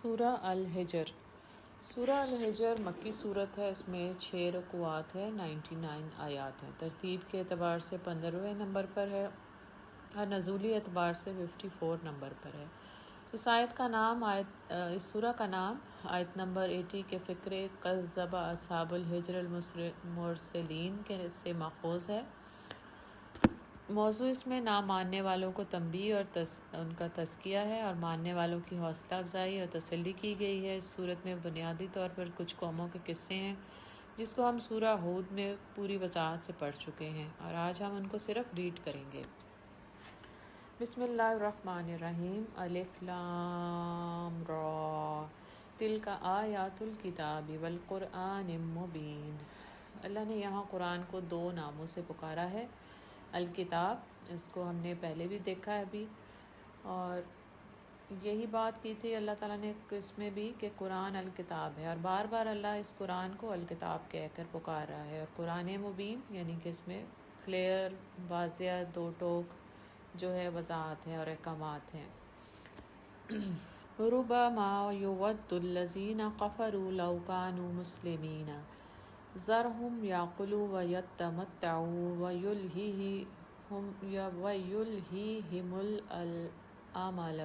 سورہ الحجر۔ سورہ الحجر مکی صورت ہے، اس میں 6 رکوعات ہے، 99 آیات ہیں۔ ترتیب کے اعتبار سے 15ویں نمبر پر ہے اور نزولی اعتبار سے 54 نمبر پر ہے۔ اس سورہ کا نام آیت نمبر 80 کے فقرے کذب اصحاب الحجر المرسلین سے ماخوذ ہے۔ موضوع اس میں نہ ماننے والوں کو تنبیہ اور ان کا تزکیہ ہے اور ماننے والوں کی حوصلہ افزائی اور تسلی کی گئی ہے۔ اس صورت میں بنیادی طور پر کچھ قوموں کے قصے ہیں جس کو ہم سورہ ہود میں پوری وضاحت سے پڑھ چکے ہیں اور آج ہم ان کو صرف ریڈ کریں گے۔ بسم اللہ الرحمن الرحیم۔ الف لام را تلک آیات الکتاب والقرآن مبین۔ اللہ نے یہاں قرآن کو 2 ناموں سے پکارا ہے۔ الکتاب، اس کو ہم نے پہلے بھی دیکھا ہے ابھی، اور یہی بات کی تھی اللہ تعالیٰ نے اس میں بھی کہ قرآن الکتاب ہے، اور بار بار اللہ اس قرآن کو الکتاب کہہ کر پکار رہا ہے۔ اور قرآن مبین یعنی کہ اس میں کلیئر، واضح، 2 ٹوک جو ہے وضاحت ہے اور احکامات ہیں۔ ربما یود الذین کفروا لو کانوا مسلمین ذرہم یاکلوا ویتمتعوا ویلہیہم الامل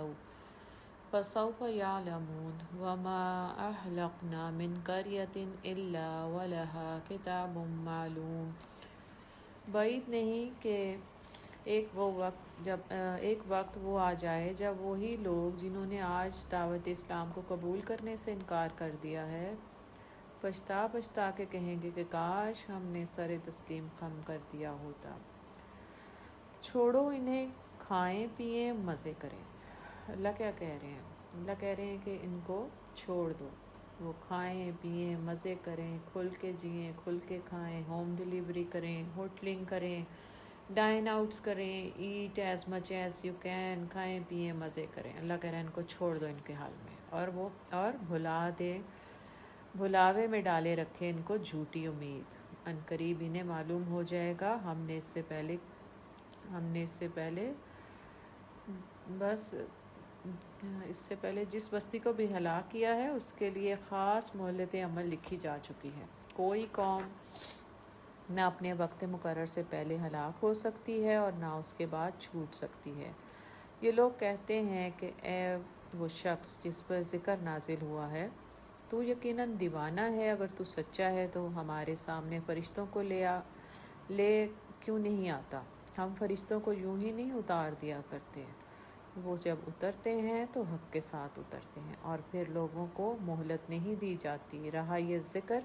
فسوف یعلمون وما اہلکنا من قریۃ الا ولہا کتاب معلوم۔ بعید نہیں کہ ایک وقت وہ آ جائے جب وہی لوگ جنہوں نے آج دعوت اسلام کو قبول کرنے سے انکار کر دیا ہے پچھتا کے کہیں گے کہ کاش ہم نے سر تسلیم خم کر دیا ہوتا۔ چھوڑو انہیں، کھائیں پئیں مزے کریں۔ اللہ کیا کہہ رہے ہیں؟ اللہ کہہ رہے ہیں کہ ان کو چھوڑ دو، وہ کھائیں پئیں مزے کریں، کھل کے جئیں، کھل کے کھائیں، ہوم ڈیلیوری کریں، ہوٹلنگ کریں، ڈائن آؤٹس کریں، eat as much as you can, کھائیں پئیں مزے کریں۔ اللہ کہہ رہے ہیں ان کو چھوڑ دو ان کے حال میں، اور بھلاوے میں ڈالے رکھے ان کو جھوٹی امید۔ ان قریب انہیں معلوم ہو جائے گا ہم نے اس سے پہلے جس بستی کو بھی ہلاک کیا ہے اس کے لیے خاص مہلت عمل لکھی جا چکی ہے۔ کوئی قوم نہ اپنے وقت مقرر سے پہلے ہلاک ہو سکتی ہے اور نہ اس کے بعد چھوٹ سکتی ہے۔ یہ لوگ کہتے ہیں کہ اے وہ شخص جس پر ذکر نازل ہوا ہے، تو یقیناً دیوانہ ہے، اگر تو سچا ہے تو ہمارے سامنے فرشتوں کو لے کیوں نہیں آتا؟ ہم فرشتوں کو یوں ہی نہیں اتار دیا کرتے، وہ جب اترتے ہیں تو حق کے ساتھ اترتے ہیں، اور پھر لوگوں کو مہلت نہیں دی جاتی۔ رہا یہ ذکر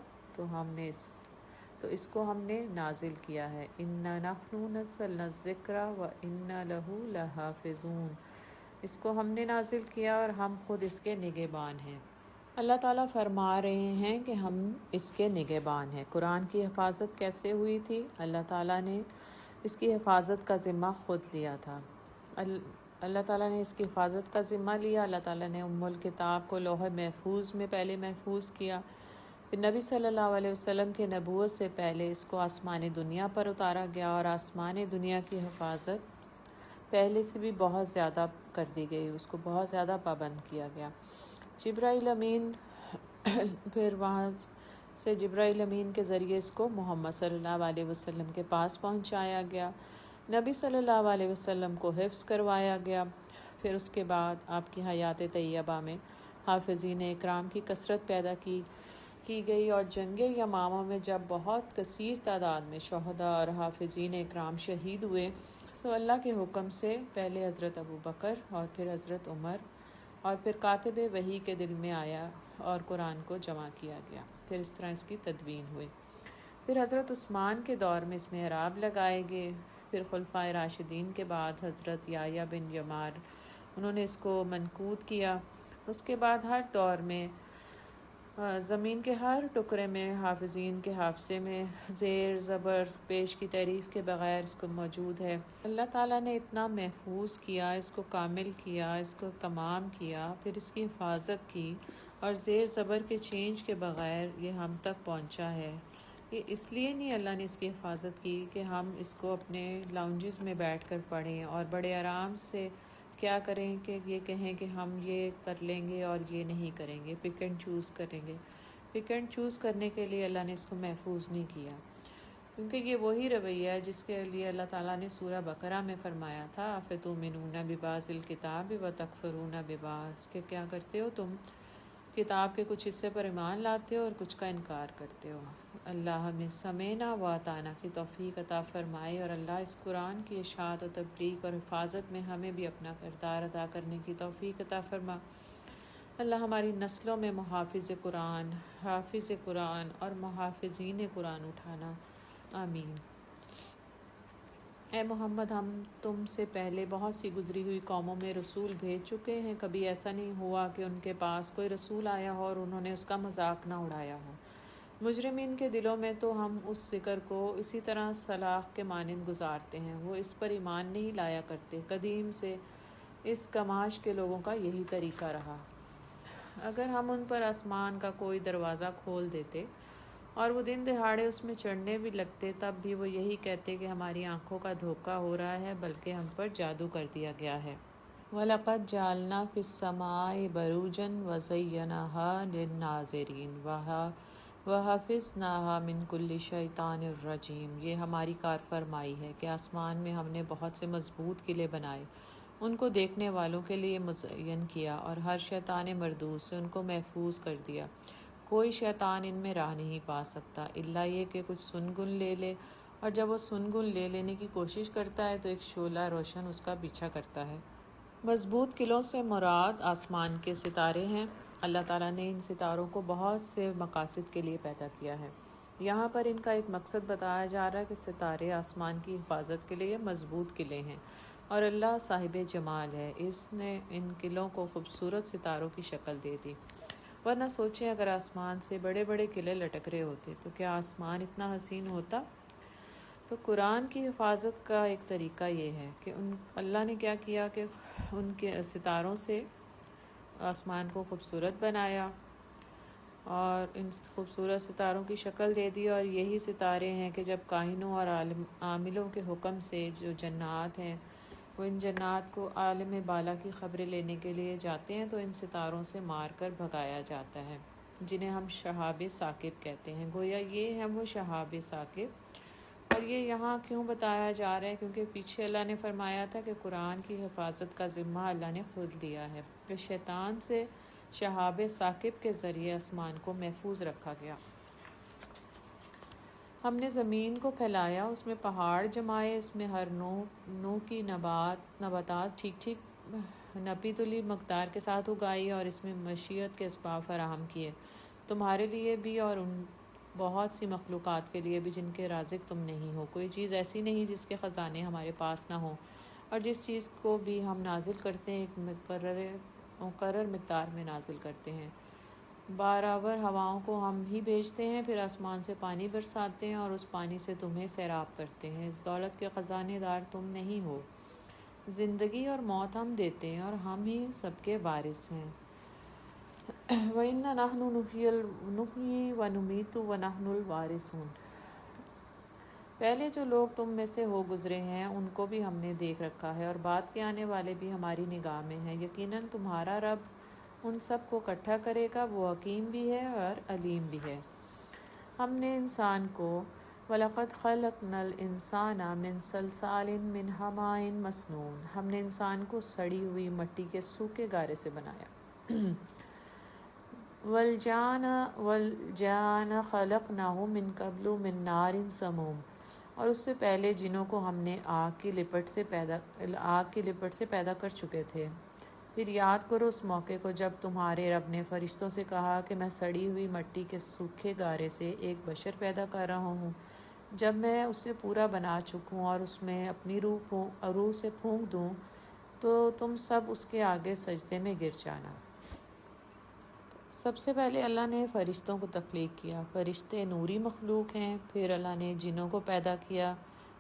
تو اس کو ہم نے نازل کیا ہے۔ اِنَّا نَحْنُ نَزَّلْنَا الذِّکْرَ وَإِنَّا لَهُ لَحَافِظُونَ۔ اس کو ہم نے نازل کیا اور ہم خود اس کے نگہبان ہیں۔ اللہ تعالیٰ فرما رہے ہیں کہ ہم اس کے نگہبان ہیں۔ قرآن کی حفاظت کیسے ہوئی تھی؟ اللہ تعالیٰ نے اس کی حفاظت کا ذمہ خود لیا تھا۔ اللہ تعالیٰ نے اس کی حفاظت کا ذمہ لیا۔ اللہ تعالیٰ نے ام الکتاب کو لوح محفوظ میں پہلے محفوظ کیا، پھر نبی صلی اللہ علیہ وسلم کی نبوت سے پہلے اس کو آسمان دنیا پر اتارا گیا، اور آسمان دنیا کی حفاظت پہلے سے بھی بہت زیادہ کر دی گئی، اس کو بہت زیادہ پابند کیا گیا۔ جبرائیل امین پھر وہاں سے جبرائیل امین کے ذریعے اس کو محمد صلی اللہ علیہ وسلم کے پاس پہنچایا گیا۔ نبی صلی اللہ علیہ وسلم کو حفظ کروایا گیا۔ پھر اس کے بعد آپ کی حیات طیبہ میں حافظین اکرام کی کثرت پیدا کی گئی، اور جنگ یمامہ میں جب بہت کثیر تعداد میں شہداء اور حافظین اکرام شہید ہوئے تو اللہ کے حکم سے پہلے حضرت ابوبکر اور پھر حضرت عمر اور پھر کاتب وحی کے دل میں آیا اور قرآن کو جمع کیا گیا۔ پھر اس طرح اس کی تدوین ہوئی۔ پھر حضرت عثمان کے دور میں اس میں اعراب لگائے گئے۔ پھر خلفائے راشدین کے بعد حضرت یحییٰ بن یمار انہوں نے اس کو منقود کیا۔ اس کے بعد ہر دور میں زمین کے ہر ٹکڑے میں حافظین کے حافظے میں زیر زبر پیش کی تعریف کے بغیر اس کو موجود ہے۔ اللہ تعالیٰ نے اتنا محفوظ کیا، اس کو کامل کیا، اس کو تمام کیا، پھر اس کی حفاظت کی، اور زیر زبر کے چینج کے بغیر یہ ہم تک پہنچا ہے۔ یہ اس لیے نہیں اللہ نے اس کی حفاظت کی کہ ہم اس کو اپنے لاؤنجز میں بیٹھ کر پڑھیں اور بڑے آرام سے کیا کریں کہ یہ کہیں کہ ہم یہ کر لیں گے اور یہ نہیں کریں گے، پک اینڈ چوز کریں گے۔ پک اینڈ چوز کرنے کے لیے اللہ نے اس کو محفوظ نہیں کیا، کیونکہ یہ وہی رویہ ہے جس کے لیے اللہ تعالیٰ نے سورہ بقرہ میں فرمایا تھا افتؤمنون ببعض الکتاب وتکفرون ببعض، کہ کیا کرتے ہو تم کتاب کے کچھ حصے پر ایمان لاتے ہو اور کچھ کا انکار کرتے ہو۔ اللہ ہمیں سمینا و اطعنا کی توفیق عطا فرمائے، اور اللہ اس قرآن کی اشاعت و تبلیغ اور حفاظت میں ہمیں بھی اپنا کردار ادا کرنے کی توفیق عطا فرما۔ اللہ ہماری نسلوں میں محافظ قرآن، حافظ قرآن اور محافظین قرآن اٹھانا، آمین۔ اے محمد، ہم تم سے پہلے بہت سی گزری ہوئی قوموں میں رسول بھیج چکے ہیں، کبھی ایسا نہیں ہوا کہ ان کے پاس کوئی رسول آیا ہو اور انہوں نے اس کا مذاق نہ اڑایا ہو۔ مجرمین کے دلوں میں تو ہم اس ذکر کو اسی طرح سلاخ کے مانند گزارتے ہیں، وہ اس پر ایمان نہیں لایا کرتے۔ قدیم سے اس کماش کے لوگوں کا یہی طریقہ رہا۔ اگر ہم ان پر آسمان کا کوئی دروازہ کھول دیتے اور وہ دن دہاڑے اس میں چڑھنے بھی لگتے، تب بھی وہ یہی کہتے کہ ہماری آنکھوں کا دھوکہ ہو رہا ہے، بلکہ ہم پر جادو کر دیا گیا ہے۔ وَلَقَدْ جَعَلْنَا فِي السَّمَاءِ بُرُوجًا وَزَيَّنَاهَا لِلنَّاظِرِينَ وَحَفِظْنَاهَا مِنْ كُلِّ شَيْطَانٍ رَجِيمٍ۔ یہ ہماری کار فرمائی ہے کہ آسمان میں ہم نے بہت سے مضبوط قلعے بنائے، ان کو دیکھنے والوں کے لیے مزین کیا، اور ہر شیطان مردود سے ان کو محفوظ کر دیا۔ کوئی شیطان ان میں راہ نہیں پا سکتا، الا یہ کہ کچھ سنگن لے لے، اور جب وہ سنگن لے لینے کی کوشش کرتا ہے تو ایک شعلہ روشن اس کا پیچھا کرتا ہے۔ مضبوط قلعوں سے مراد آسمان کے ستارے ہیں۔ اللہ تعالیٰ نے ان ستاروں کو بہت سے مقاصد کے لیے پیدا کیا ہے۔ یہاں پر ان کا ایک مقصد بتایا جا رہا ہے کہ ستارے آسمان کی حفاظت کے لیے مضبوط قلعے ہیں، اور اللہ صاحب جمال ہے، اس نے ان قلعوں کو خوبصورت ستاروں کی شکل دے دی۔ ورنہ سوچیں اگر آسمان سے بڑے بڑے قلعے لٹک رہے ہوتے تو کیا آسمان اتنا حسین ہوتا؟ تو قرآن کی حفاظت کا ایک طریقہ یہ ہے کہ اللہ نے کیا کیا کہ ان کے ستاروں سے آسمان کو خوبصورت بنایا اور ان خوبصورت ستاروں کی شکل دے دی، اور یہی ستارے ہیں کہ جب کاہنوں اور عاملوں کے حکم سے جو جنات ہیں وہ ان جنات کو عالم بالا کی خبریں لینے کے لیے جاتے ہیں تو ان ستاروں سے مار کر بھگایا جاتا ہے، جنہیں ہم شہاب ثاقب کہتے ہیں۔ گویا یہ ہے وہ شہاب ثاقب، اور یہ یہاں کیوں بتایا جا رہا ہے؟ کیونکہ پیچھے اللہ نے فرمایا تھا کہ قرآن کی حفاظت کا ذمہ اللہ نے خود لیا ہے، کہ شیطان سے شہاب ثاقب کے ذریعے آسمان کو محفوظ رکھا گیا۔ ہم نے زمین کو پھیلایا، اس میں پہاڑ جمائے، اس میں ہر نوع کی نباتات ٹھیک نپی تلی مقدار کے ساتھ اگائی، اور اس میں معیشت کے اسباب فراہم کیے تمہارے لیے بھی اور ان بہت سی مخلوقات کے لیے بھی جن کے رازق تم نہیں ہو۔ کوئی چیز ایسی نہیں جس کے خزانے ہمارے پاس نہ ہوں، اور جس چیز کو بھی ہم نازل کرتے ہیں ایک مقرر مقدار میں نازل کرتے ہیں۔ بارآور ہواؤں کو ہم ہی بھیجتے ہیں، پھر آسمان سے پانی برساتے ہیں اور اس پانی سے تمہیں سیراب کرتے ہیں۔ اس دولت کے خزانے دار تم نہیں ہو۔ زندگی اور موت ہم دیتے ہیں اور ہم ہی سب کے وارث ہیں۔ وَإِنَّا نَحْنُ نُحْيِي وَنُمِيتُ وَنَحْنُ الْوَارِثُونَ۔ پہلے جو لوگ تم میں سے ہو گزرے ہیں ان کو بھی ہم نے دیکھ رکھا ہے، اور بعد کے آنے والے بھی ہماری نگاہ میں ہیں۔ یقیناً تمہارا رب ان سب کو اکٹھا کرے گا، وہ حکیم بھی ہے اور علیم بھی ہے۔ ہم نے انسان کو وَلَقَدْ خَلَقْنَا الْإِنسَانَ مِنْ صَلْصَالٍ مِنْ حَمَإٍ مَسْنُونٍ۔ ہم نے انسان کو سڑی ہوئی مٹی کے سوکھے گارے سے بنایا۔ وَالْجَانَ خَلَقْنَاهُ مِنْ قَبْلُ مِنْ نَارٍ سَمُومٍ۔ اور اس سے پہلے جنوں کو ہم نے آگ کی لپٹ سے پیدا کر چکے تھے۔ پھر یاد کرو اس موقع کو جب تمہارے رب نے فرشتوں سے کہا کہ میں سڑی ہوئی مٹی کے سوکھے گارے سے ایک بشر پیدا کر رہا ہوں، جب میں اسے پورا بنا چکوں اور اس میں اپنی روح سے پھونک دوں تو تم سب اس کے آگے سجدے میں گر جانا۔ سب سے پہلے اللہ نے فرشتوں کو تخلیق کیا۔ فرشتے نوری مخلوق ہیں، پھر اللہ نے جنوں کو پیدا کیا،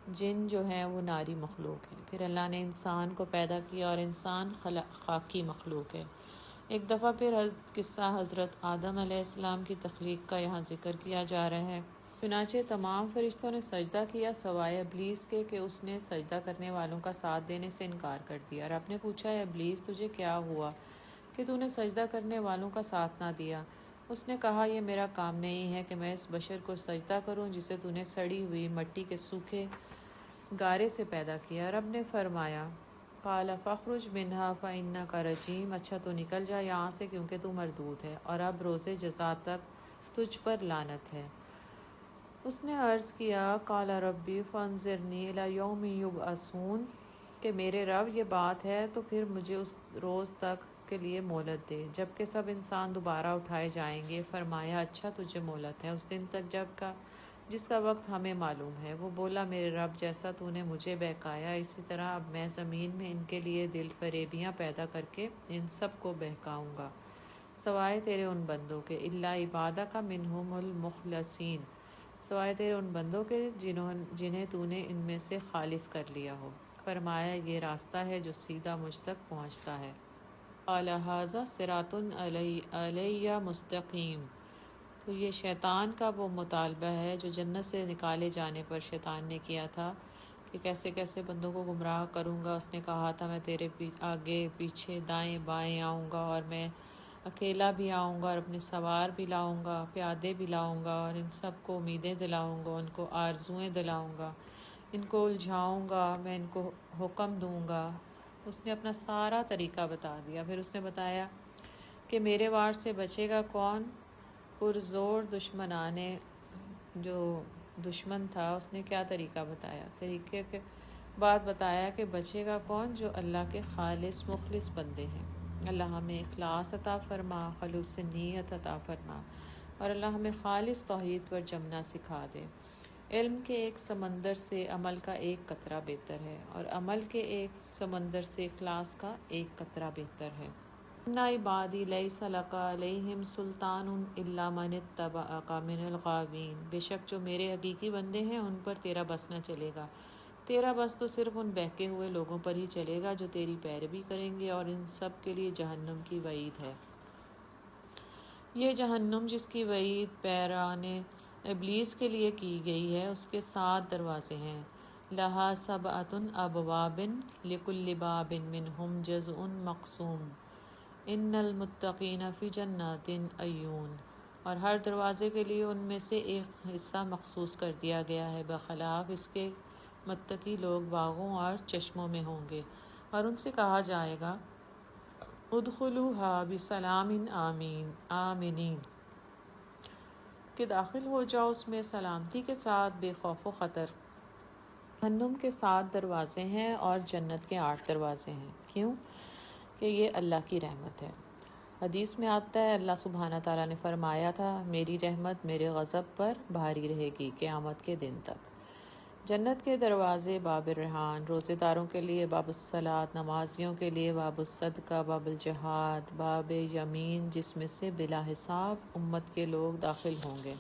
جن جو ہیں وہ ناری مخلوق ہیں۔ پھر اللہ نے انسان کو پیدا کیا اور انسان خاکی مخلوق ہے۔ ایک دفعہ پھر قصہ حضرت آدم علیہ السلام کی تخلیق کا یہاں ذکر کیا جا رہا ہے۔ چنانچہ تمام فرشتوں نے سجدہ کیا سوائے ابلیس کے کہ اس نے سجدہ کرنے والوں کا ساتھ دینے سے انکار کر دیا۔ اور آپ نے پوچھا، اے ابلیس، تجھے کیا ہوا کہ تو نے سجدہ کرنے والوں کا ساتھ نہ دیا؟ اس نے کہا، یہ میرا کام نہیں ہے کہ میں اس بشر کو سجدہ کروں جسے تو نے سڑی ہوئی مٹی کے سوکھے گارے سے پیدا کیا۔ رب نے فرمایا، قال فاخرج منہا فإنک رجیم، اچھا تو نکل جا یہاں سے کیونکہ تو مردود ہے اور اب روز جزا تک تجھ پر لعنت ہے۔ اس نے عرض کیا، قال ربی فانظرنی الی یوم یبعثون، کہ میرے رب یہ بات ہے تو پھر مجھے اس روز تک کے لیے مہلت دے جب کہ سب انسان دوبارہ اٹھائے جائیں گے۔ فرمایا، اچھا تجھے مہلت ہے اس دن تک جس کا وقت ہمیں معلوم ہے۔ وہ بولا، میرے رب، جیسا تو نے مجھے بہکایا اسی طرح اب میں زمین میں ان کے لیے دل فریبیاں پیدا کر کے ان سب کو بہکاؤں گا سوائے تیرے ان بندوں کے، الا عبادک منہم المخلصین، سوائے تیرے ان بندوں کے جنہیں تو نے ان میں سے خالص کر لیا ہو۔ فرمایا، یہ راستہ ہے جو سیدھا مجھ تک پہنچتا ہے۔ قال ھذا صراط علیہ مستقیم، تو یہ شیطان کا وہ مطالبہ ہے جو جنت سے نکالے جانے پر شیطان نے کیا تھا کہ کیسے کیسے بندوں کو گمراہ کروں گا۔ اس نے کہا تھا، میں تیرے آگے پیچھے دائیں بائیں آؤں گا اور میں اکیلا بھی آؤں گا اور اپنے سوار بھی لاؤں گا، پیادے بھی لاؤں گا، اور ان سب کو امیدیں دلاؤں گا، ان کو آرزوئیں دلاؤں گا، ان کو الجھاؤں گا، میں ان کو حکم دوں گا۔ اس نے اپنا سارا طریقہ بتا دیا۔ پھر اس نے بتایا کہ میرے وار سے بچے گا کون؟ پرزور دشمنانے جو دشمن تھا اس نے کیا طریقہ بتایا، طریقے کے بعد بتایا کہ بچے گا کون؟ جو اللہ کے خالص مخلص بندے ہیں۔ اللہ ہمیں اخلاص عطا فرما، خلوص نیت عطا فرما، اور اللہ ہمیں خالص توحید پر جمنا سکھا دے۔ علم کے ایک سمندر سے عمل کا ایک قطرہ بہتر ہے، اور عمل کے ایک سمندر سے اخلاص کا ایک قطرہ بہتر ہے۔ ان عبادی لیس لک علیہم سلطان الا من اتبعک من الغاوین، بے شک جو میرے حقیقی بندے ہیں ان پر تیرا بس نہ چلے گا، تیرا بس تو صرف ان بہکے ہوئے لوگوں پر ہی چلے گا جو تیری پیروی کریں گے، اور ان سب کے لیے جہنم کی وعید ہے۔ یہ جہنم جس کی وعید پیران ابلیس کے لیے کی گئی ہے، اس کے 7 دروازے ہیں۔ لہا سبعۃ ابواب لکل باب منہم جزء مقسوم ان المتقین فی جنات عیون، اور ہر دروازے کے لیے ان میں سے ایک حصہ مخصوص کر دیا گیا ہے، بخلاف اس کے متقی لوگ باغوں اور چشموں میں ہوں گے، اور ان سے کہا جائے گا، ادخلوہا بسلام آمنین، کہ داخل ہو جاؤ اس میں سلامتی کے ساتھ بے خوف و خطر۔ جہنم کے 7 دروازے ہیں اور جنت کے 8 دروازے ہیں۔ کیوں؟ کہ یہ اللہ کی رحمت ہے۔ حدیث میں آتا ہے، اللہ سبحانہ تعالیٰ نے فرمایا تھا، میری رحمت میرے غضب پر بھاری رہے گی قیامت کے دن تک۔ جنت کے دروازے باب الریحان، روزے داروں کے لیے باب الصلاۃ، نمازیوں کے لیے باب الصدقہ، باب الجہاد، باب یمین، جس میں سے بلا حساب امت کے لوگ داخل ہوں گے۔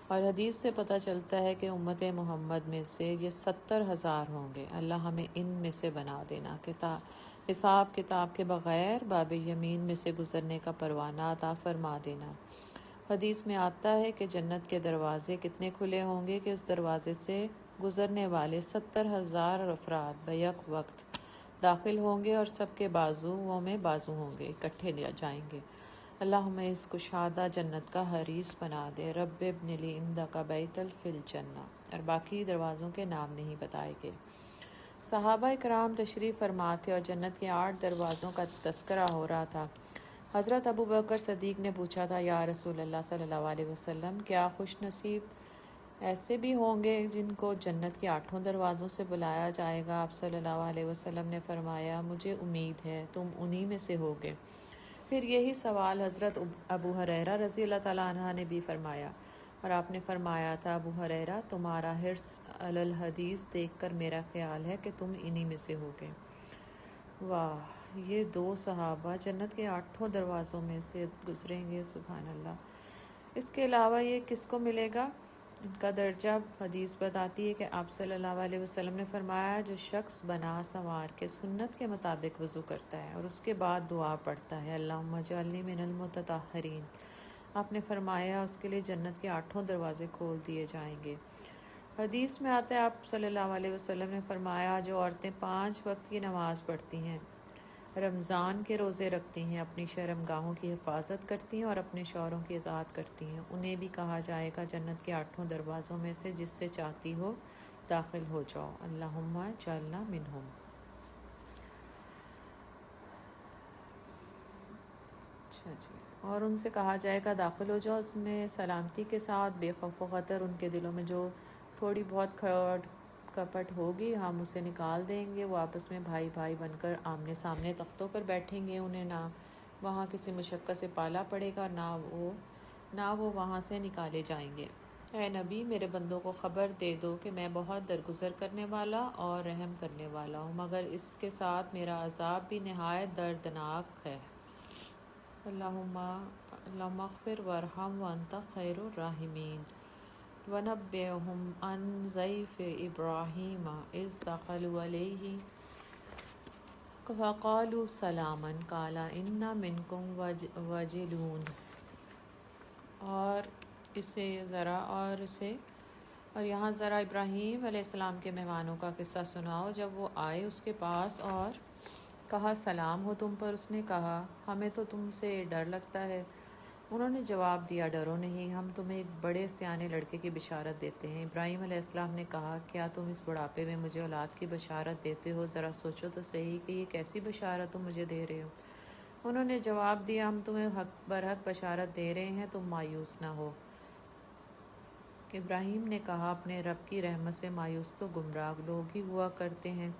اور حدیث سے پتہ چلتا ہے کہ امت محمد میں سے یہ 70,000 ہوں گے۔ اللہ ہمیں ان میں سے بنا دینا کہ حساب کتاب کے بغیر باب یمین میں سے گزرنے کا پروانہ عطا فرما دینا۔ حدیث میں آتا ہے کہ جنت کے دروازے کتنے کھلے ہوں گے کہ اس دروازے سے گزرنے والے 70,000 افراد بیک وقت داخل ہوں گے، اور سب کے بازوؤں میں بازو ہوں گے، اکٹھے جائیں گے۔ اللہ ہمیں اس کشادہ جنت کا حریص بنا دے۔ رب ابن لی عندک بیتا فی الجنہ، اور باقی دروازوں کے نام نہیں بتائے گئے۔ صحابہ کرام تشریف فرما تھے اور جنت کے 8 دروازوں کا تذکرہ ہو رہا تھا۔ حضرت ابو بکر صدیق نے پوچھا تھا، یا رسول اللہ صلی اللہ علیہ وسلم، کیا خوش نصیب ایسے بھی ہوں گے جن کو جنت کے 8 دروازوں سے بلایا جائے گا؟ آپ صلی اللہ علیہ وسلم نے فرمایا، مجھے امید ہے تم انہی میں سے ہوگے۔ پھر یہی سوال حضرت ابو ہریرہ رضی اللہ تعالیٰ عنہ نے بھی فرمایا، اور آپ نے فرمایا تھا، ابو ہریرہ، تمہارا حرص علی الحدیث دیکھ کر میرا خیال ہے کہ تم انہی میں سے ہوگے۔ واہ، یہ 2 صحابہ جنت کے 8 دروازوں میں سے گزریں گے، سبحان اللہ۔ اس کے علاوہ یہ کس کو ملے گا؟ ان کا درجہ حدیث بتاتی ہے کہ آپ صلی اللہ علیہ وسلم نے فرمایا، جو شخص بنا سنوار کے سنت کے مطابق وضو کرتا ہے اور اس کے بعد دعا پڑھتا ہے، اللہم اجعلنی من المتطہرین، آپ نے فرمایا اس کے لیے جنت کے 8 دروازے کھول دیے جائیں گے۔ حدیث میں آتا ہے آپ صلی اللہ علیہ وسلم نے فرمایا جو عورتیں 5 وقت کی نماز پڑھتی ہیں، رمضان کے روزے رکھتی ہیں، اپنی شرمگاہوں کی حفاظت کرتی ہیں اور اپنے شوہروں کی اطاعت کرتی ہیں، انہیں بھی کہا جائے گا جنت کے 8 دروازوں میں سے جس سے چاہتی ہو داخل ہو جاؤ، اللہم جعلنا منہم۔ اچھا جی، اور ان سے کہا جائے گا داخل ہو جاؤ، اس میں سلامتی کے ساتھ بے خوف و خطر، ان کے دلوں میں جو تھوڑی بہت کھٹ کپٹ ہوگی ہم اسے نکال دیں گے، وہ آپس میں بھائی بھائی بن کر آمنے سامنے تختوں پر بیٹھیں گے، انہیں نہ وہاں کسی مشقت سے پالا پڑے گا، نہ وہ وہاں سے نکالے جائیں گے۔ اے نبی میرے بندوں کو خبر دے دو کہ میں بہت درگزر کرنے والا اور رحم کرنے والا ہوں، مگر اس کے ساتھ میرا عذاب بھی نہایت دردناک ہے۔ اللہم اغفر وارحم وانت خیر الراحمین۔ وَنَبِّئْهُمْ عَنْ ضَيْفِ إِبْرَاهِيمَ إِذْ دَخَلُوا عَلَيْهِ فَقَالُوا سَلَامًا قَالَ إِنَّا مِنْكُمْ وَجِلُونَ۔ اور یہاں ذرا ابراہیم علیہ السلام کے مہمانوں کا قصہ سناؤ، جب وہ آئے اس کے پاس اور کہا سلام ہو تم پر، اس نے کہا ہمیں تو تم سے ڈر لگتا ہے۔ انہوں نے جواب دیا ڈرو نہیں، ہم تمہیں ایک بڑے سیانے لڑکے کی بشارت دیتے ہیں۔ ابراہیم علیہ السلام نے کہا کیا تم اس بڑھاپے میں مجھے اولاد کی بشارت دیتے ہو؟ ذرا سوچو تو صحیح کہ یہ کیسی بشارت تم مجھے دے رہے ہو۔ انہوں نے جواب دیا ہم تمہیں حق برحق بشارت دے رہے ہیں، تم مایوس نہ ہو۔ ابراہیم نے کہا اپنے رب کی رحمت سے مایوس تو گمراہ لوگ ہی ہوا کرتے ہیں۔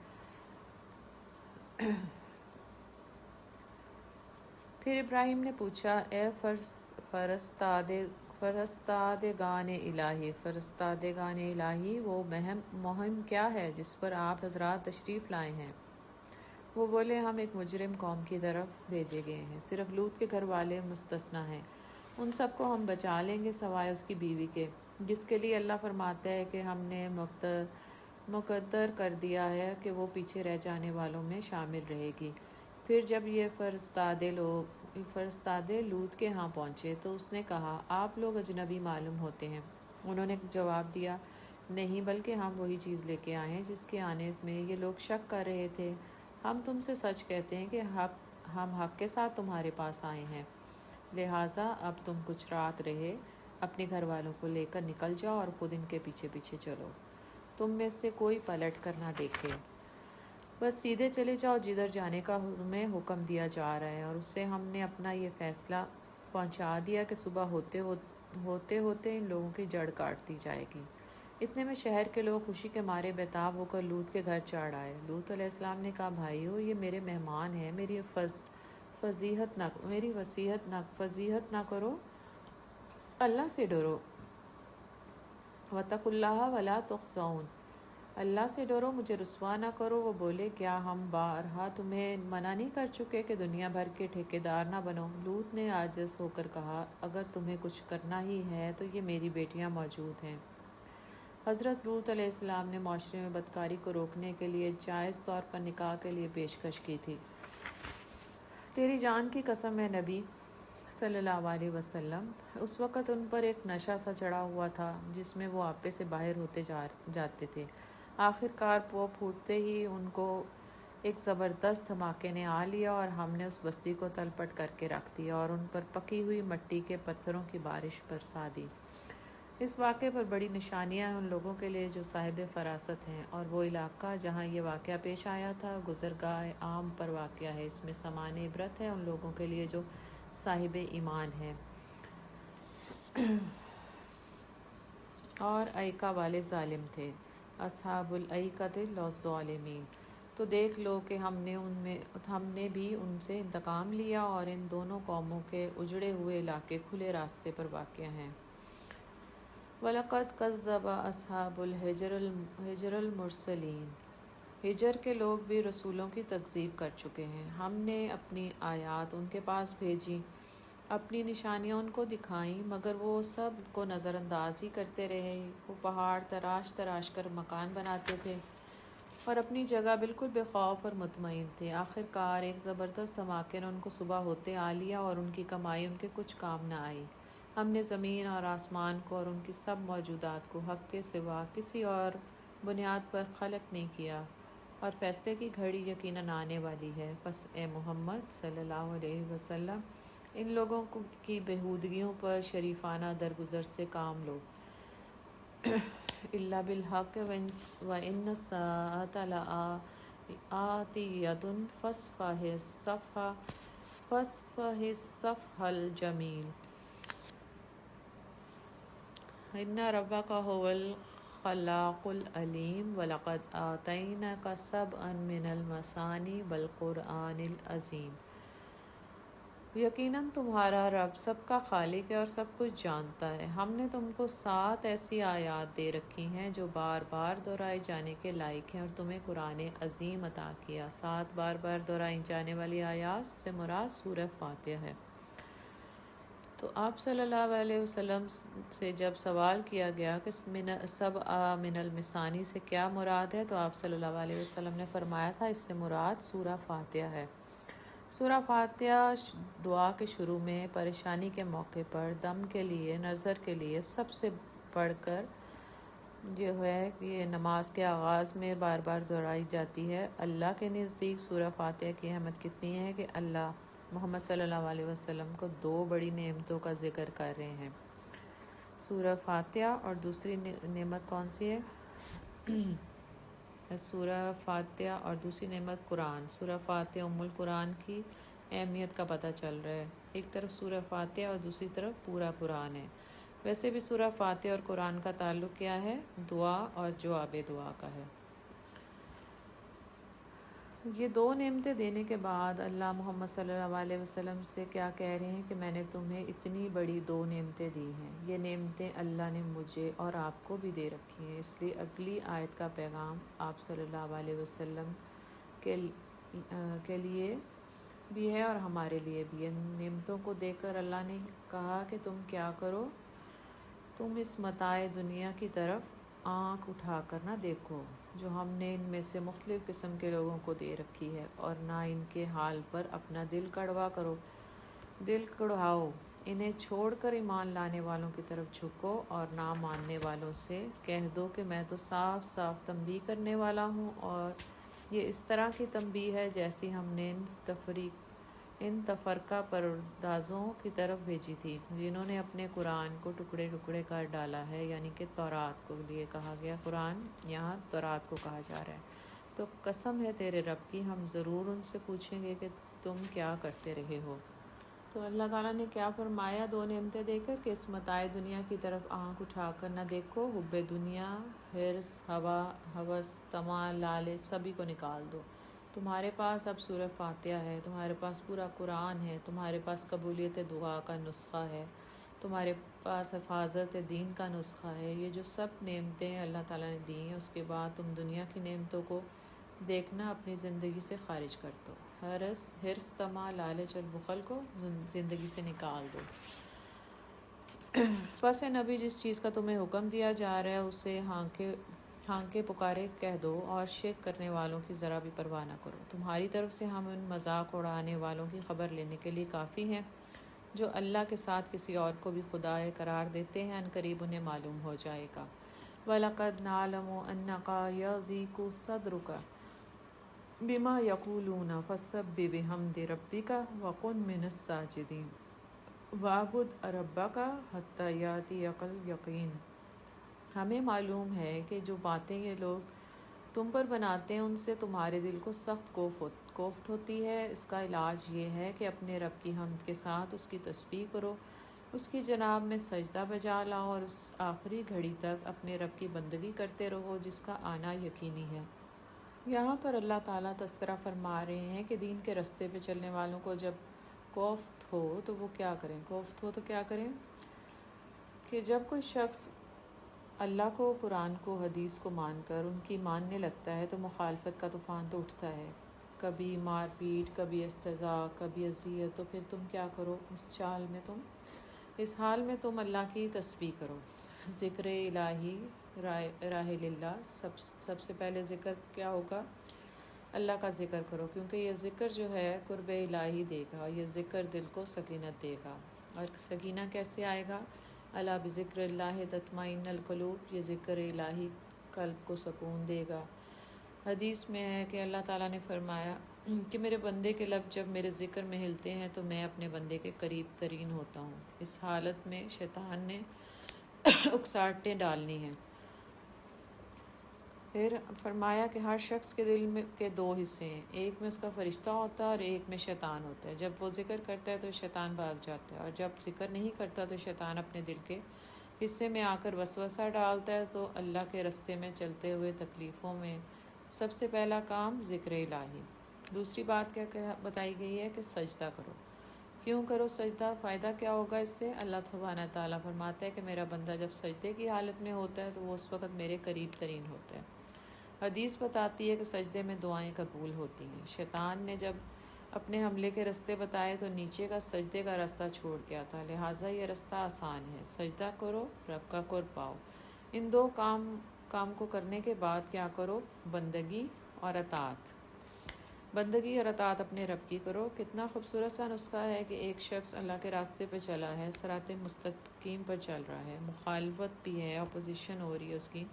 پھر ابراہیم نے پوچھا اے فرستادگان الہی وہ مہم کیا ہے جس پر آپ حضرات تشریف لائے ہیں؟ وہ بولے ہم ایک مجرم قوم کی طرف بھیجے گئے ہیں، صرف لوط کے گھر والے مستثنیٰ ہیں، ان سب کو ہم بچا لیں گے سوائے اس کی بیوی کے، جس کے لیے اللہ فرماتا ہے کہ ہم نے مقدر کر دیا ہے کہ وہ پیچھے رہ جانے والوں میں شامل رہے گی۔ پھر جب یہ فرستادے لوط کے ہاں پہنچے تو اس نے کہا آپ لوگ اجنبی معلوم ہوتے ہیں۔ انہوں نے جواب دیا نہیں، بلکہ ہم وہی چیز لے کے آئے ہیں جس کے آنے میں یہ لوگ شک کر رہے تھے، ہم تم سے سچ کہتے ہیں کہ ہم حق کے ساتھ تمہارے پاس آئے ہیں، لہٰذا اب تم کچھ رات رہے اپنے گھر والوں کو لے کر نکل جاؤ اور خود ان کے پیچھے پیچھے چلو، تم میں سے کوئی پلٹ کر نہ دیکھے، بس سیدھے چلے جاؤ جدھر جانے کا تمہیں حکم دیا جا رہا ہے۔ اور اس سے ہم نے اپنا یہ فیصلہ پہنچا دیا کہ صبح ہوتے ہوتے ان لوگوں کی جڑ کاٹ دی جائے گی۔ اتنے میں شہر کے لوگ خوشی کے مارے بیتاب ہو کر لوط کے گھر چڑھ آئے۔ لوط علیہ السلام نے کہا بھائیو یہ میرے مہمان ہیں، میری فضیحت نہ کرو، اللہ سے ڈرو، واتقوا اللہ ولا تخزون، اللہ سے ڈرو مجھے رسوا نہ کرو۔ وہ بولے کیا ہم بارہا تمہیں منع نہیں کر چکے کہ دنیا بھر کے ٹھیکیدار نہ بنو؟ لوط نے عاجز ہو کر کہا اگر تمہیں کچھ کرنا ہی ہے تو یہ میری بیٹیاں موجود ہیں۔ حضرت لوط علیہ السلام نے معاشرے میں بدکاری کو روکنے کے لیے جائز طور پر نکاح کے لیے پیشکش کی تھی۔ تیری جان کی قسم ہے نبی صلی اللہ علیہ وسلم، اس وقت ان پر ایک نشہ سا چڑھا ہوا تھا جس میں وہ آپے سے باہر ہوتے جاتے تھے۔ آخر کار پھوٹتے ہی ان کو ایک زبردست دھماکے نے آ لیا اور ہم نے اس بستی کو تلپٹ کر کے رکھ دیا اور ان پر پکی ہوئی مٹی کے پتھروں کی بارش برسا دی۔ اس واقعے پر بڑی نشانیاں ہیں ان لوگوں کے لیے جو صاحب فراست ہیں، اور وہ علاقہ جہاں یہ واقعہ پیش آیا تھا گزرگاہ عام پر واقع ہے، اس میں سامان عبرت ہے ان لوگوں کے لیے جو صاحب ایمان ہیں۔ اور ایکا والے ظالم تھے، اصحاب الایکۃ الظالمین، تو دیکھ لو کہ ہم نے بھی ان سے انتقام لیا اور ان دونوں قوموں کے اجڑے ہوئے علاقے کھلے راستے پر واقع ہیں۔ وَلَقَدْ كَذَّبَ أَصْحَابُ الْحِجْرِ الْمُرْسَلِينَ، ہجر کے لوگ بھی رسولوں کی تکذیب کر چکے ہیں۔ ہم نے اپنی آیات ان کے پاس بھیجی، اپنی نشانیاں ان کو دکھائیں، مگر وہ سب کو نظر انداز ہی کرتے رہے۔ وہ پہاڑ تراش تراش کر مکان بناتے تھے اور اپنی جگہ بالکل بے خوف اور مطمئن تھے۔ آخر کار ایک زبردست دھماکے نے ان کو صبح ہوتے آ لیا اور ان کی کمائی ان کے کچھ کام نہ آئی۔ ہم نے زمین اور آسمان کو اور ان کی سب موجودات کو حق کے سوا کسی اور بنیاد پر خلق نہیں کیا، اور فیصلے کی گھڑی یقیناً آنے والی ہے۔ پس اے محمد صلی اللہ علیہ وسلم ان لوگوں کی بےہودگیوں پر شریفانہ درگزر سے کام لو۔ الا بالحق وان الساعة لآتیۃ فاصفح الصفح الجمیل ان ربک هو الخلاق العلیم ولقد آتیناک سبعا من المثانی والقرآن العظیم۔ یقیناً تمہارا رب سب کا خالق ہے اور سب کچھ جانتا ہے۔ ہم نے تم کو 7 ایسی آیات دے رکھی ہیں جو بار بار دہرائے جانے کے لائق ہیں، اور تمہیں قرآن عظیم عطا کیا۔ 7 بار بار دہرائی جانے والی آیات سے مراد سورہ فاتحہ ہے۔ تو آپ صلی اللہ علیہ وسلم سے جب سوال کیا گیا کہ سبع من المثانی سے کیا مراد ہے، تو آپ صلی اللہ علیہ وسلم نے فرمایا تھا اس سے مراد سورہ فاتحہ ہے۔ سورہ فاتحہ دعا کے شروع میں، پریشانی کے موقع پر، دم کے لیے، نظر کے لیے سب سے بڑھ کر جو ہے یہ نماز کے آغاز میں بار بار دہرائی جاتی ہے۔ اللہ کے نزدیک سورہ فاتحہ کی اہمیت کتنی ہے کہ اللہ محمد صلی اللہ علیہ وسلم کو 2 بڑی نعمتوں کا ذکر کر رہے ہیں، سورہ فاتحہ، اور دوسری نعمت کون سی ہے؟ سورہ فاتحہ اور دوسری نعمت قرآن۔ سورہ فاتحہ ام القرآن کی اہمیت کا پتہ چل رہا ہے۔ ایک طرف سورہ فاتحہ اور دوسری طرف پورا قرآن ہے۔ ویسے بھی سورہ فاتحہ اور قرآن کا تعلق کیا ہے؟ دعا اور جواب دعا کا ہے۔ یہ 2 نعمتیں دینے کے بعد اللہ محمد صلی اللہ علیہ وسلم سے کیا کہہ رہے ہیں کہ میں نے تمہیں اتنی بڑی 2 نعمتیں دی ہیں۔ یہ نعمتیں اللہ نے مجھے اور آپ کو بھی دے رکھی ہیں، اس لیے اگلی آیت کا پیغام آپ صلی اللہ علیہ وسلم کے لیے بھی ہے اور ہمارے لیے بھی ہے۔ نعمتوں کو دیکھ کر اللہ نے کہا کہ تم کیا کرو، تم اس متاع دنیا کی طرف آنکھ اٹھا کر نہ دیکھو جو ہم نے ان میں سے مختلف قسم کے لوگوں کو دے رکھی ہے، اور نہ ان کے حال پر اپنا دل کڑواؤ، انہیں چھوڑ کر ایمان لانے والوں کی طرف جھکو، اور نہ ماننے والوں سے کہہ دو کہ میں تو صاف صاف تنبیہ کرنے والا ہوں، اور یہ اس طرح کی تنبیہ ہے جیسی ہم نے ان تفرقہ پردازوں کی طرف بھیجی تھی جنہوں نے اپنے قرآن کو ٹکڑے ٹکڑے کر ڈالا ہے، یعنی کہ تورات کو لیے کہا گیا قرآن، یہاں تورات کو کہا جا رہا ہے۔ تو قسم ہے تیرے رب کی، ہم ضرور ان سے پوچھیں گے کہ تم کیا کرتے رہے ہو۔ تو اللہ تعالیٰ نے کیا فرمایا 2 نعمتیں دے کر کہ اس متاع دنیا کی طرف آنکھ اٹھا کر نہ دیکھو، حب دنیا، حرص، ہوس، طمع، لالچ سبھی کو نکال دو۔ تمہارے پاس اب سورہ فاتحہ ہے، تمہارے پاس پورا قرآن ہے، تمہارے پاس قبولیت دعا کا نسخہ ہے، تمہارے پاس حفاظت دین کا نسخہ ہے۔ یہ جو سب نعمتیں اللہ تعالیٰ نے دی ہیں، اس کے بعد تم دنیا کی نعمتوں کو دیکھنا اپنی زندگی سے خارج کر دو۔ حرص، طمع، لالچ اور بخل کو زندگی سے نکال دو۔ پس اے نبی جس چیز کا تمہیں حکم دیا جا رہا ہے اسے ہانکے پکارے کہہ دو، اور شرک کرنے والوں کی ذرا بھی پرواہ نہ کرو۔ تمہاری طرف سے ہم ان مذاق اڑانے والوں کی خبر لینے کے لیے کافی ہیں جو اللہ کے ساتھ کسی اور کو بھی خدا قرار دیتے ہیں، ان قریب انہیں معلوم ہو جائے گا۔ وَلَقَدْ نَعْلَمُ أَنَّكَ يَضِيقُ صَدْرُكَ بِمَا يَقُولُونَ فَسَبِّحْ بِحَمْدِ رَبِّكَ وَكُن مِّنَ السَّاجِدِينَ وَاعْبُدْ رَبَّكَ حَتَّىٰ يَأْتِيَكَ الْيَقِينُ۔ ہمیں معلوم ہے کہ جو باتیں یہ لوگ تم پر بناتے ہیں ان سے تمہارے دل کو سخت کوفت ہوتی ہے۔ اس کا علاج یہ ہے کہ اپنے رب کی حمد کے ساتھ اس کی تسبیح کرو، اس کی جناب میں سجدہ بجا لاؤ، اور اس آخری گھڑی تک اپنے رب کی بندگی کرتے رہو جس کا آنا یقینی ہے۔ یہاں پر اللہ تعالیٰ تذکرہ فرما رہے ہیں کہ دین کے رستے پہ چلنے والوں کو جب کوفت ہو تو وہ کیا کریں، کوفت ہو تو کیا کریں، کہ جب کوئی شخص اللہ کو، قرآن کو، حدیث کو مان کر ان کی ماننے لگتا ہے تو مخالفت کا طوفان تو اٹھتا ہے، کبھی مار پیٹ، کبھی استہزاء، کبھی اذیت۔ تو پھر تم کیا کرو اس حال میں تم اللہ کی تسبیح کرو، ذکر الہی، راہ اللہ۔ سب سے پہلے ذکر کیا ہوگا؟ اللہ کا ذکر کرو، کیونکہ یہ ذکر جو ہے قرب الہی دے گا، یہ ذکر دل کو سکینت دے گا۔ اور سکینہ کیسے آئے گا؟ الا بذکر اللہ تطمئن القلوب، یہ ذکر الہی قلب کو سکون دے گا۔ حدیث میں ہے کہ اللہ تعالیٰ نے فرمایا کہ میرے بندے کے لب جب میرے ذکر میں ہلتے ہیں تو میں اپنے بندے کے قریب ترین ہوتا ہوں۔ اس حالت میں شیطان نے اکساہٹیں ڈالنی ہیں۔ پھر فرمایا کہ ہر شخص کے دل میں کے دو حصے ہیں، ایک میں اس کا فرشتہ ہوتا ہے اور ایک میں شیطان ہوتا ہے۔ جب وہ ذکر کرتا ہے تو شیطان بھاگ جاتا ہے، اور جب ذکر نہیں کرتا تو شیطان اپنے دل کے حصے میں آ کر وسوسہ ڈالتا ہے۔ تو اللہ کے راستے میں چلتے ہوئے تکلیفوں میں سب سے پہلا کام ذکر الہی۔ دوسری بات کیا بتائی گئی ہے کہ سجدہ کرو۔ کیوں کرو سجدہ؟ فائدہ کیا ہوگا اس سے؟ اللہ سبحانہ تعالیٰ فرماتا ہے کہ میرا بندہ جب سجدے کی حالت میں ہوتا ہے تو وہ اس وقت میرے قریب ترین ہوتا ہے۔ حدیث بتاتی ہے کہ سجدے میں دعائیں قبول ہوتی ہیں۔ شیطان نے جب اپنے حملے کے راستے بتائے تو نیچے کا سجدے کا راستہ چھوڑ گیا تھا، لہٰذا یہ راستہ آسان ہے، سجدہ کرو، رب کا قرب پاؤ۔ ان دو کام کو کرنے کے بعد کیا کرو؟ بندگی اور اطاعت۔ بندگی اور اطاعت اپنے رب کی کرو۔ کتنا خوبصورت سا نسخہ ہے کہ ایک شخص اللہ کے راستے پہ چلا ہے، صراط مستقیم پر چل رہا ہے، مخالفت بھی ہے، اپوزیشن ہو رہی ہے اس کی،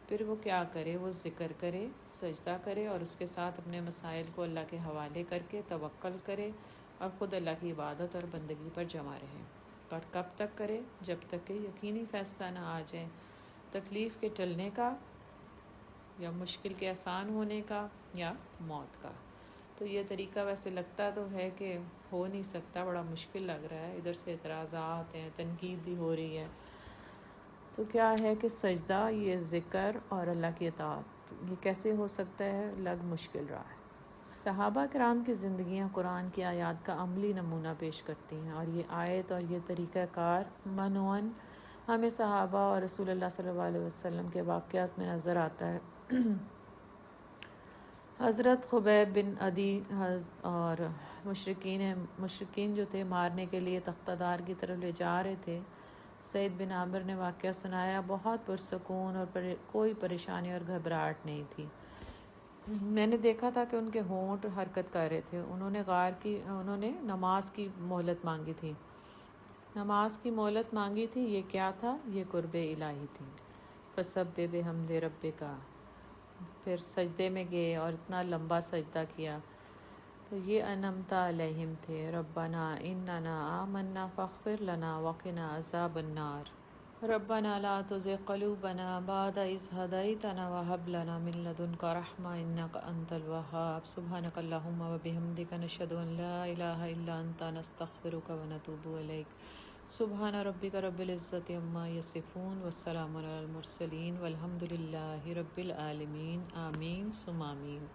پھر وہ کیا کرے؟ وہ ذکر کرے، سجدہ کرے، اور اس کے ساتھ اپنے مسائل کو اللہ کے حوالے کر کے توکل کرے اور خود اللہ کی عبادت اور بندگی پر جمع رہے۔ اور کب تک کرے؟ جب تک کہ یقینی فیصلہ نہ آ جائے تکلیف کے ٹلنے کا، یا مشکل کے آسان ہونے کا، یا موت کا۔ تو یہ طریقہ ویسے لگتا تو ہے کہ ہو نہیں سکتا، بڑا مشکل لگ رہا ہے، ادھر سے اعتراضات ہیں، تنقید بھی ہو رہی ہے۔ تو کیا ہے کہ سجدہ، یہ ذکر اور اللہ کی اطاعت، یہ کیسے ہو سکتا ہے؟ لگ مشکل رہا ہے۔ صحابہ کرام کی زندگیاں قرآن کی آیات کا عملی نمونہ پیش کرتی ہیں، اور یہ آیت اور یہ طریقہ کار منوعاً ہمیں صحابہ اور رسول اللہ صلی اللہ علیہ وسلم کے واقعات میں نظر آتا ہے۔ حضرت خبیب بن عدی اور مشرکین جو تھے مارنے کے لیے تختہ دار کی طرف لے جا رہے تھے، سعید بن عامر نے واقعہ سنایا، بہت پرسکون اور کوئی پریشانی اور گھبراہٹ نہیں تھی۔ میں نے دیکھا تھا کہ ان کے ہونٹ حرکت کر رہے تھے۔ انہوں نے نماز کی مہلت مانگی تھی۔ نماز کی مہلت مانگی تھی، یہ کیا تھا؟ یہ قرب الہی تھی۔ فسبح بحمد ربک، پھر سجدے میں گئے اور اتنا لمبا سجدہ کیا۔ تو یہ انعمت علیہم تھے، ربنا اننا آمنا فاغفر لنا وقنا عذاب النار، ربنا لا تزغ قلوبنا بعد اذ ہدیتنا وہب لنا من لدنک رحمہ انک انت الوہاب، سبحانک اللہم وبحمدک نشہد ان لا الہ الا انت نستغفرک ونتوب الیک، سبحان ربک رب العزۃ عما یصفون والسلام علی المرسلین والحمد للہ رب العالمین، آمین ثم آمین۔